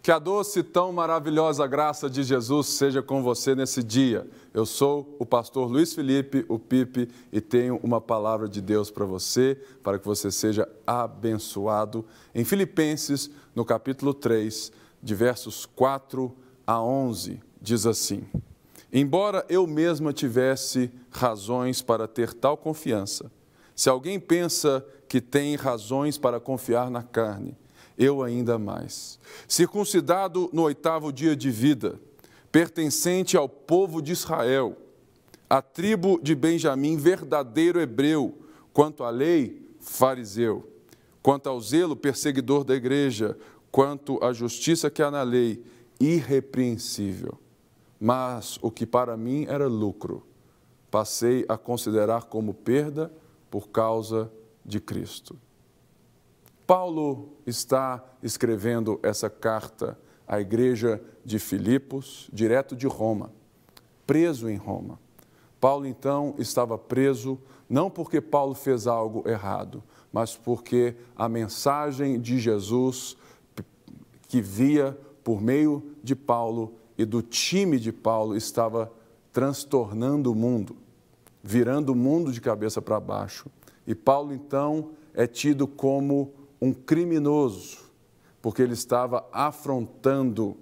Que a doce e tão maravilhosa graça de Jesus seja com você nesse dia. Eu sou o pastor Luiz Felipe, o Pipe, e tenho uma palavra de Deus para você, para que você seja abençoado. Em Filipenses, no capítulo 3, de versos 4 a 11, diz assim: Embora eu mesma tivesse razões para ter tal confiança, se alguém pensa que tem razões para confiar na carne, eu ainda mais. Circuncidado no 8º dia de vida, pertencente ao povo de Israel, a tribo de Benjamim, verdadeiro hebreu, quanto à lei, fariseu, quanto ao zelo, perseguidor da igreja, quanto à justiça que há na lei, irrepreensível. Mas o que para mim era lucro, passei a considerar como perda por causa de Cristo. Paulo está escrevendo essa carta à igreja de Filipos, direto de Roma, preso em Roma. Paulo, então, estava preso não porque Paulo fez algo errado, mas porque a mensagem de Jesus, que via por meio de Paulo e do time de Paulo, estava transtornando o mundo, virando o mundo de cabeça para baixo. E Paulo, então, é tido como um criminoso, porque ele estava afrontando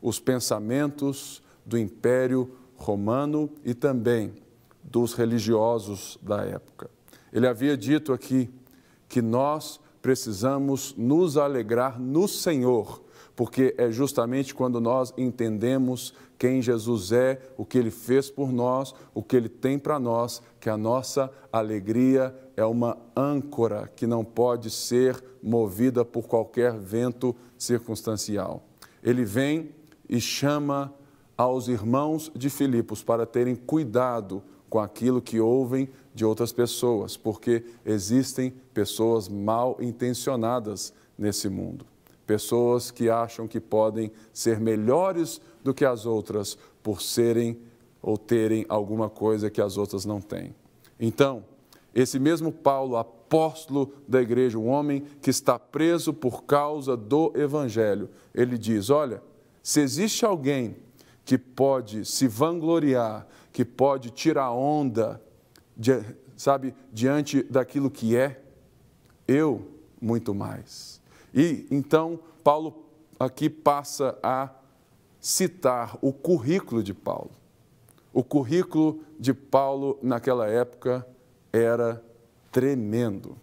os pensamentos do Império Romano e também dos religiosos da época. Ele havia dito aqui que nós precisamos nos alegrar no Senhor, porque é justamente quando nós entendemos quem Jesus é, o que Ele fez por nós, o que Ele tem para nós, que a nossa alegria é uma âncora que não pode ser movida por qualquer vento circunstancial. Ele vem e chama aos irmãos de Filipos para terem cuidado com aquilo que ouvem de outras pessoas, porque existem pessoas mal intencionadas nesse mundo. Pessoas que acham que podem ser melhores do que as outras por serem ou terem alguma coisa que as outras não têm. Então, esse mesmo Paulo, apóstolo da igreja, um homem que está preso por causa do Evangelho, ele diz, olha, se existe alguém que pode se vangloriar, que pode tirar onda, diante daquilo que é, eu muito mais. E então Paulo aqui passa a citar o currículo de Paulo. O currículo de Paulo naquela época era tremendo.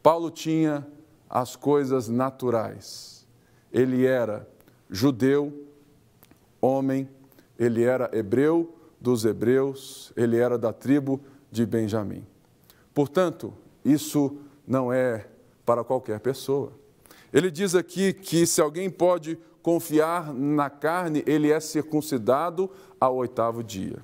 Paulo tinha as coisas naturais. Ele era judeu, homem, ele era hebreu dos hebreus, ele era da tribo de Benjamim. Portanto, isso não é para qualquer pessoa. Ele diz aqui que se alguém pode confiar na carne, ele é circuncidado ao 8º dia.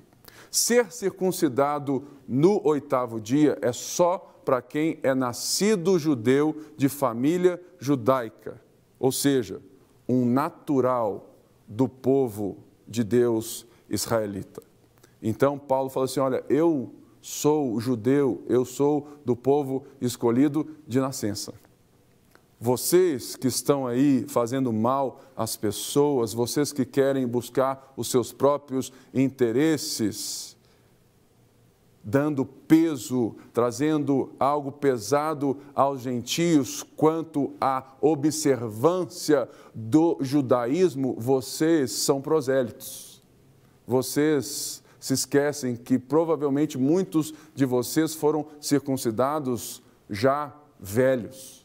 Ser circuncidado no 8º dia é só para quem é nascido judeu de família judaica, ou seja, um natural do povo de Deus israelita. Então Paulo fala assim, olha, eu sou judeu, eu sou do povo escolhido de nascença. Vocês que estão aí fazendo mal às pessoas, vocês que querem buscar os seus próprios interesses, dando peso, trazendo algo pesado aos gentios quanto à observância do judaísmo, vocês são prosélitos. Vocês se esquecem que provavelmente muitos de vocês foram circuncidados já velhos.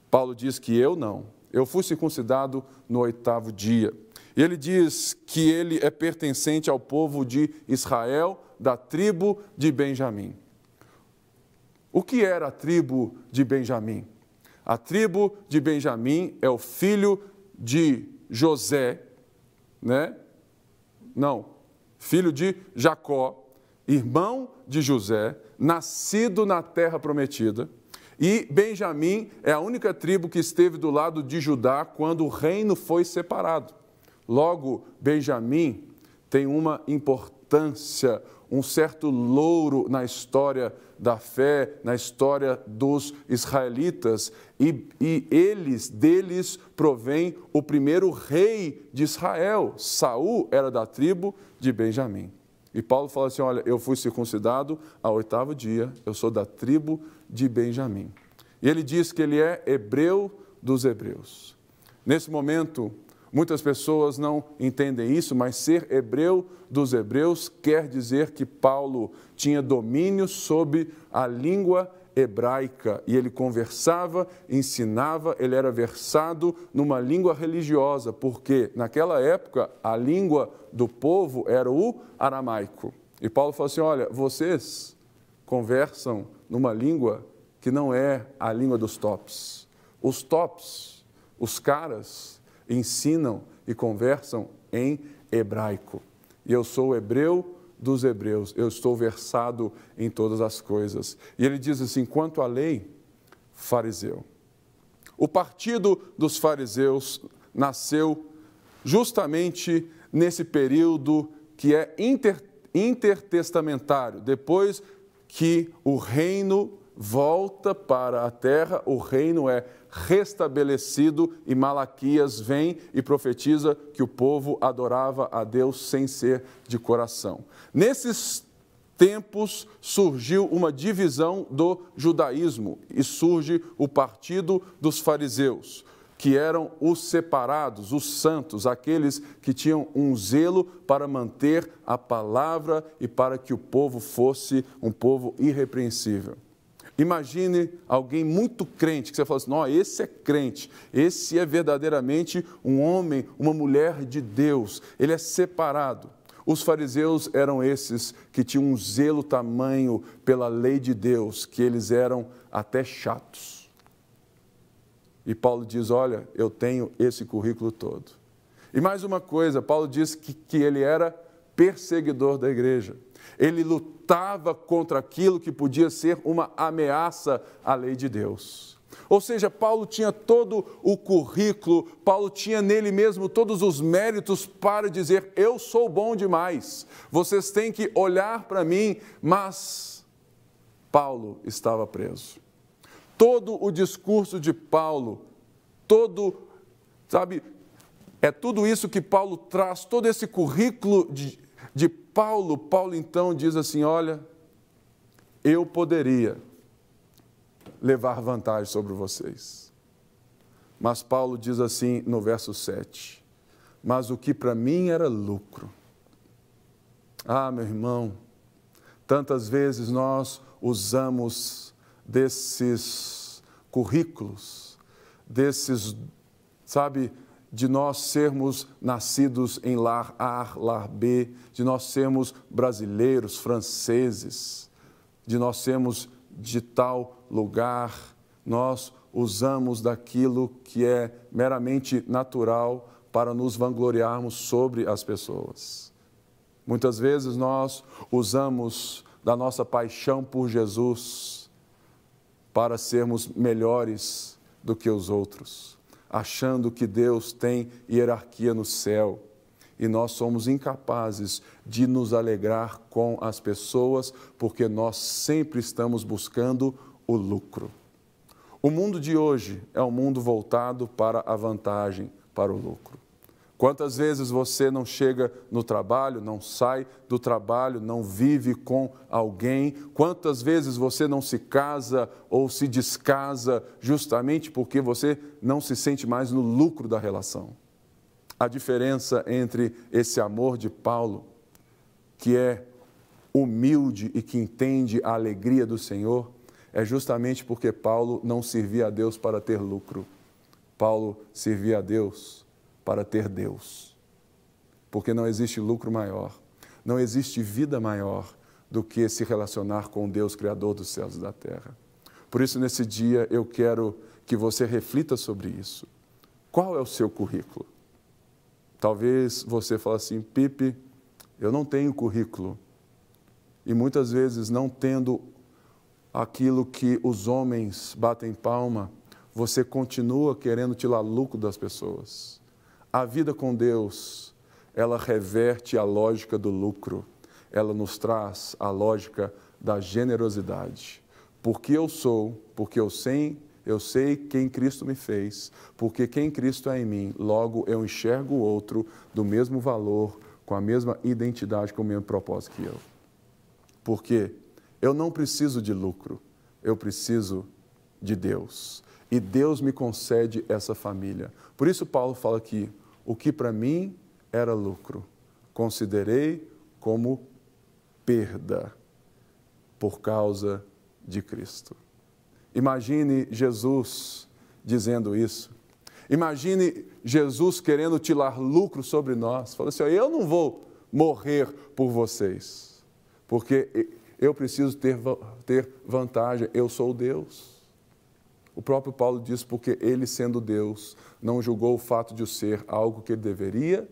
Paulo diz que eu não. Eu fui circuncidado no 8º dia. E ele diz que ele é pertencente ao povo de Israel, da tribo de Benjamim. O que era a tribo de Benjamim? A tribo de Benjamim é o filho de José, né? Não, filho de Jacó, irmão de José, nascido na terra prometida. E Benjamim é a única tribo que esteve do lado de Judá quando o reino foi separado. Logo, Benjamim tem uma importância, um certo louro na história da fé, na história dos israelitas, e deles provém o primeiro rei de Israel. Saul era da tribo de Benjamim. E Paulo fala assim, olha, eu fui circuncidado ao 8º dia, eu sou da tribo de Benjamim. E ele diz que ele é hebreu dos hebreus. Nesse momento, muitas pessoas não entendem isso, mas ser hebreu dos hebreus quer dizer que Paulo tinha domínio sobre a língua hebraica e ele conversava, ensinava, ele era versado numa língua religiosa, porque naquela época a língua do povo era o aramaico. E Paulo falou assim, olha, vocês conversam numa língua que não é a língua dos tops. Os tops, os caras, ensinam e conversam em hebraico. E eu sou hebreu dos hebreus, eu estou versado em todas as coisas. E ele diz assim, quanto à lei, fariseu. O partido dos fariseus nasceu justamente nesse período que é intertestamentário, depois que o reino volta para a terra, o reino é restabelecido e Malaquias vem e profetiza que o povo adorava a Deus sem ser de coração. Nesses tempos surgiu uma divisão do judaísmo e surge o partido dos fariseus, que eram os separados, os santos, aqueles que tinham um zelo para manter a palavra e para que o povo fosse um povo irrepreensível. Imagine alguém muito crente, que você fala assim, não, esse é crente, esse é verdadeiramente um homem, uma mulher de Deus, ele é separado. Os fariseus eram esses que tinham um zelo tamanho pela lei de Deus, que eles eram até chatos. E Paulo diz, olha, eu tenho esse currículo todo. E mais uma coisa, Paulo diz que ele era perseguidor da igreja. Ele lutava contra aquilo que podia ser uma ameaça à lei de Deus. Ou seja, Paulo tinha todo o currículo, Paulo tinha nele mesmo todos os méritos para dizer, eu sou bom demais, vocês têm que olhar para mim, mas Paulo estava preso. Todo o discurso de Paulo, é tudo isso que Paulo traz, todo esse currículo de Paulo. Paulo então diz assim, olha, eu poderia levar vantagem sobre vocês. Mas Paulo diz assim no verso 7, mas o que para mim era lucro. Ah, meu irmão, tantas vezes nós usamos desses currículos, de nós sermos nascidos em lar A, lar B, de nós sermos brasileiros, franceses, de nós sermos de tal lugar, nós usamos daquilo que é meramente natural para nos vangloriarmos sobre as pessoas. Muitas vezes nós usamos da nossa paixão por Jesus para sermos melhores do que os outros, achando que Deus tem hierarquia no céu e nós somos incapazes de nos alegrar com as pessoas porque nós sempre estamos buscando o lucro. O mundo de hoje é um mundo voltado para a vantagem, para o lucro. Quantas vezes você não chega no trabalho, não sai do trabalho, não vive com alguém? Quantas vezes você não se casa ou se descasa justamente porque você não se sente mais no lucro da relação? A diferença entre esse amor de Paulo, que é humilde e que entende a alegria do Senhor, é justamente porque Paulo não servia a Deus para ter lucro. Paulo servia a Deus para ter Deus, porque não existe lucro maior, não existe vida maior do que se relacionar com Deus, Criador dos céus e da terra. Por isso, nesse dia, eu quero que você reflita sobre isso. Qual é o seu currículo? Talvez você fale assim, Pipe, eu não tenho currículo, e muitas vezes não tendo aquilo que os homens batem palma, você continua querendo tirar lucro das pessoas. A vida com Deus, ela reverte a lógica do lucro. ela nos traz a lógica da generosidade. Porque eu sou, porque eu sei quem Cristo me fez, porque quem Cristo é em mim, logo eu enxergo o outro do mesmo valor, com a mesma identidade, com o mesmo propósito que eu. Porque eu não preciso de lucro, eu preciso de Deus. E Deus me concede essa família. Por isso Paulo fala aqui, o que para mim era lucro, considerei como perda por causa de Cristo. Imagine Jesus dizendo isso. Imagine Jesus querendo tirar lucro sobre nós. Fala assim, eu não vou morrer por vocês, porque eu preciso ter vantagem, eu sou Deus. O próprio Paulo diz, porque ele, sendo Deus, não julgou o fato de o ser algo que ele deveria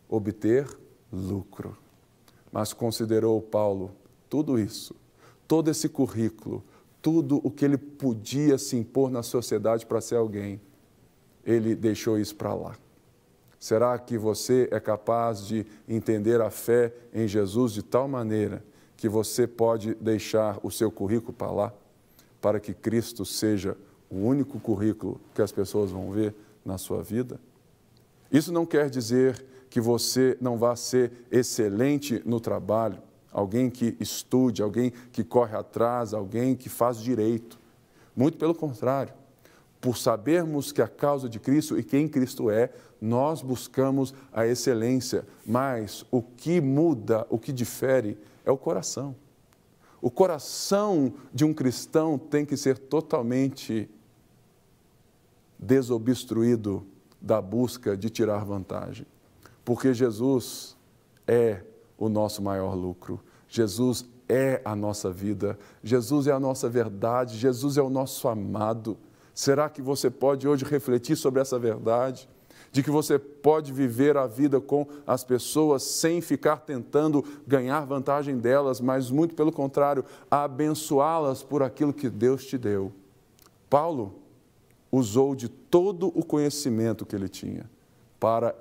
obter lucro. Mas considerou Paulo tudo isso, todo esse currículo, tudo o que ele podia se impor na sociedade para ser alguém, ele deixou isso para lá. Será que você é capaz de entender a fé em Jesus de tal maneira que você pode deixar o seu currículo para lá, para que Cristo seja o único currículo que as pessoas vão ver na sua vida? Isso não quer dizer que você não vá ser excelente no trabalho, alguém que estude, alguém que corre atrás, alguém que faz direito. Muito pelo contrário. Por sabermos que a causa de Cristo e quem Cristo é, nós buscamos a excelência. Mas o que muda, o que difere, é o coração. O coração de um cristão tem que ser totalmente desobstruído da busca de tirar vantagem. Porque Jesus é o nosso maior lucro. Jesus é a nossa vida. Jesus é a nossa verdade. Jesus é o nosso amado. Será que você pode hoje refletir sobre essa verdade? De que você pode viver a vida com as pessoas sem ficar tentando ganhar vantagem delas, mas muito pelo contrário, abençoá-las por aquilo que Deus te deu. Paulo usou de todo o conhecimento que ele tinha para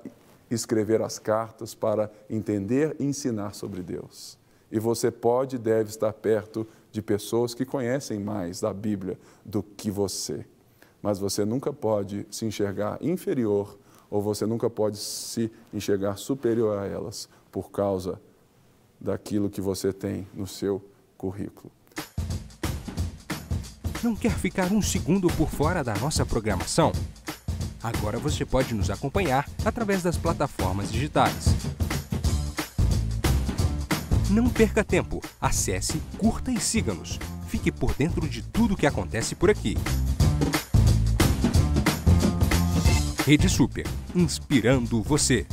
escrever as cartas, para entender e ensinar sobre Deus. E você pode e deve estar perto de pessoas que conhecem mais da Bíblia do que você. Mas você nunca pode se enxergar inferior ou você nunca pode se enxergar superior a elas por causa daquilo que você tem no seu currículo. Não quer ficar um segundo por fora da nossa programação? Agora você pode nos acompanhar através das plataformas digitais. Não perca tempo, acesse, curta e siga-nos. Fique por dentro de tudo o que acontece por aqui. Rede Super, inspirando você.